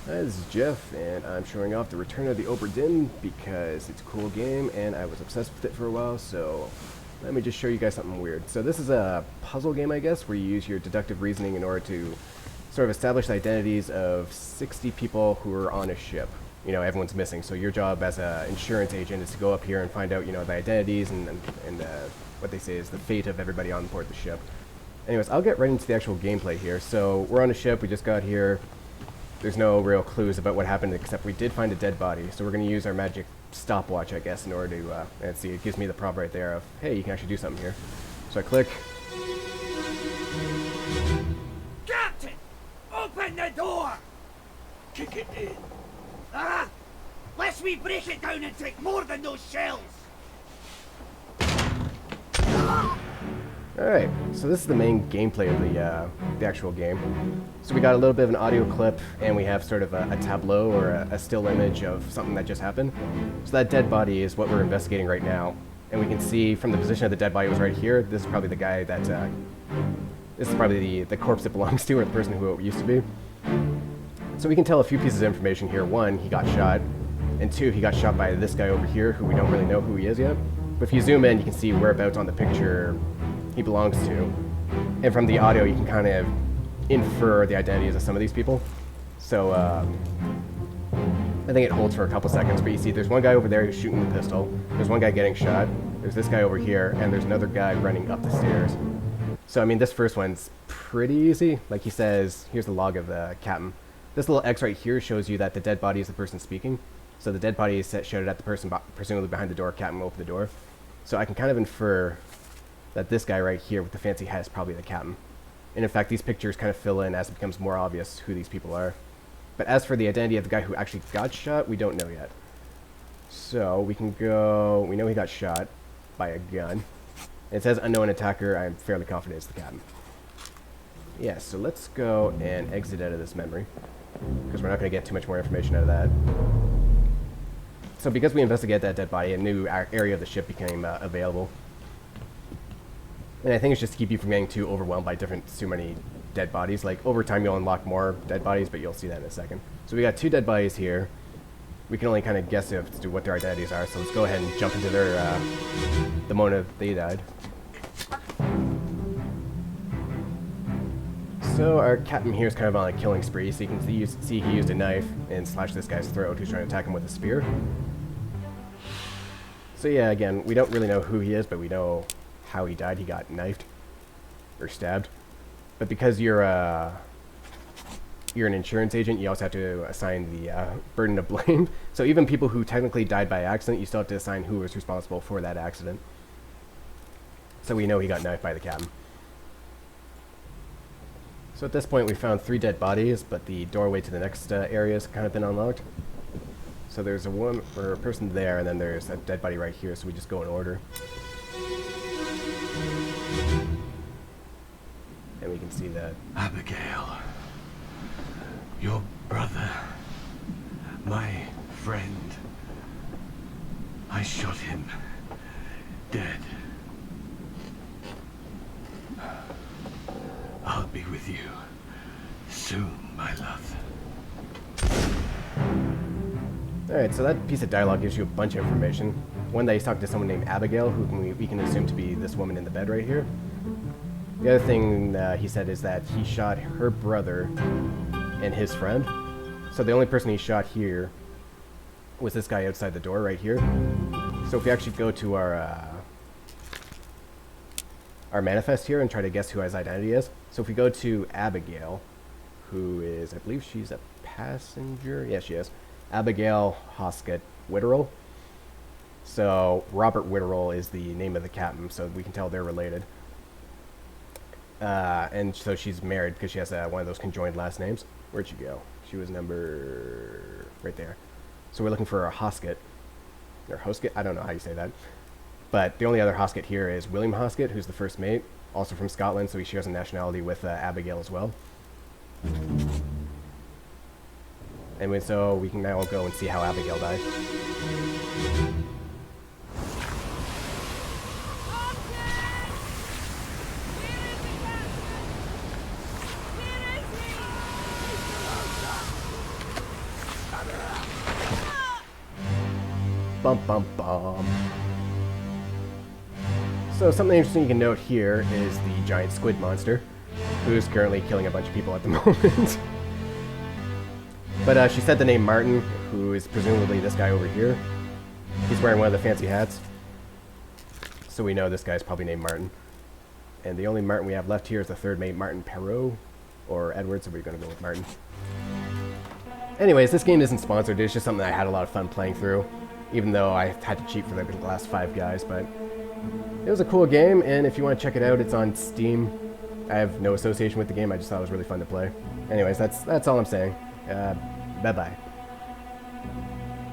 This is Jeff, and I'm showing off the Return of the Obra Dinn because it's a cool game, and I was obsessed with it for a while, so let me just show you guys something weird. So this is a puzzle game, I guess, where you use your deductive reasoning in order to sort of establish the identities of 60 people who are on a ship. You know, everyone's missing, so your job as an insurance agent is to go up here and find out, you know, the identities and what they say is the fate of everybody on board the ship. Anyways, I'll get right into the actual gameplay here. So we're on a ship, we just got here. There's no real clues about what happened except we did find a dead body, so we're going to use our magic stopwatch, I guess, in order to, and see, it gives me the prompt right there of, hey, you can actually do something here. So I click. Captain! Open the door! Kick it in. Ah! Lest we break it down and take more than those shells! Alright, so this is the main gameplay of the actual game. So we got a little bit of an audio clip, and we have sort of a tableau or a still image of something that just happened. So that dead body is what we're investigating right now. And we can see from the position of the dead body was right here. This is probably the guy that, this is probably the corpse it belongs to, or the person who it used to be. So we can tell a few pieces of information here. One, he got shot, and two, he got shot by this guy over here, who we don't really know who he is yet. But if you zoom in, you can see whereabouts on the picture he belongs to. And from the audio, you can kind of infer the identities of some of these people. So, I think it holds for a couple seconds, but you see there's one guy over there who's shooting the pistol, there's one guy getting shot, there's this guy over here, and there's another guy running up the stairs. So, I mean, this first one's pretty easy. Like he says, here's the log of the captain. This little X right here shows you that the dead body is the person speaking. So the dead body is shouted at the person presumably behind the door. Captain will open the door. So I can kind of infer that this guy right here with the fancy hat is probably the captain. And in fact, these pictures kind of fill in as it becomes more obvious who these people are. But as for the identity of the guy who actually got shot, we don't know yet. So we can go, we know he got shot by a gun. It says unknown attacker. I'm fairly confident it's the captain. Yeah, so let's go and exit out of this memory, because we're not going to get too much more information out of that. So because we investigated that dead body, a new area of the ship became available. And I think it's just to keep you from getting too overwhelmed by too many dead bodies. Like, over time you'll unlock more dead bodies, but you'll see that in a second. So we got 2 dead bodies here. We can only kind of guess as to what their identities are, so let's go ahead and jump into their, the moment they died. So our captain here is kind of on a killing spree, so you can see he used a knife and slashed this guy's throat who's trying to attack him with a spear. So yeah, again, we don't really know who he is, but we know how he died. He got knifed or stabbed. But because you're an insurance agent, you also have to assign the burden of blame. So even people who technically died by accident, you still have to assign who was responsible for that accident. So we know he got knifed by the captain. So at this point, we found 3 dead bodies, but the doorway to the next area has kind of been unlocked. So there's a person there, and then there's a dead body right here, so we just go in order. And we can see that. Abigail, your brother, my friend, I shot him dead. I'll be with you soon, my love. Alright, so that piece of dialogue gives you a bunch of information. One, that he's talking to someone named Abigail, who we can assume to be this woman in the bed right here. The other thing he said is that he shot her brother and his friend. So the only person he shot here was this guy outside the door right here. So if we actually go to our manifest here and try to guess who his identity is. So if we go to Abigail, who is, I believe she's a passenger. Yeah, she is. Abigail Hoskett Witterell. So Robert Witterell is the name of the captain, so we can tell they're related. And so she's married because she has one of those conjoined last names. Where'd she go? She was number right there. So we're looking for a Hoskett. Or Hoskett? I don't know how you say that. But the only other Hoskett here is William Hoskett, who's the first mate, also from Scotland, so he shares a nationality with Abigail as well. And so we can now go and see how Abigail died. Bum bum bum. So something interesting you can note here is the giant squid monster, who's currently killing a bunch of people at the moment. But she said the name Martin, who is presumably this guy over here. He's wearing one of the fancy hats. So we know this guy's probably named Martin. And the only Martin we have left here is the third mate, Martin Perrault, or Edward, so we're going to go with Martin. Anyways, this game isn't sponsored, it's just something I had a lot of fun playing through, even though I had to cheat for the last 5 guys, but it was a cool game, and if you want to check it out, it's on Steam. I have no association with the game, I just thought it was really fun to play. Anyways, that's all I'm saying. Bye-bye.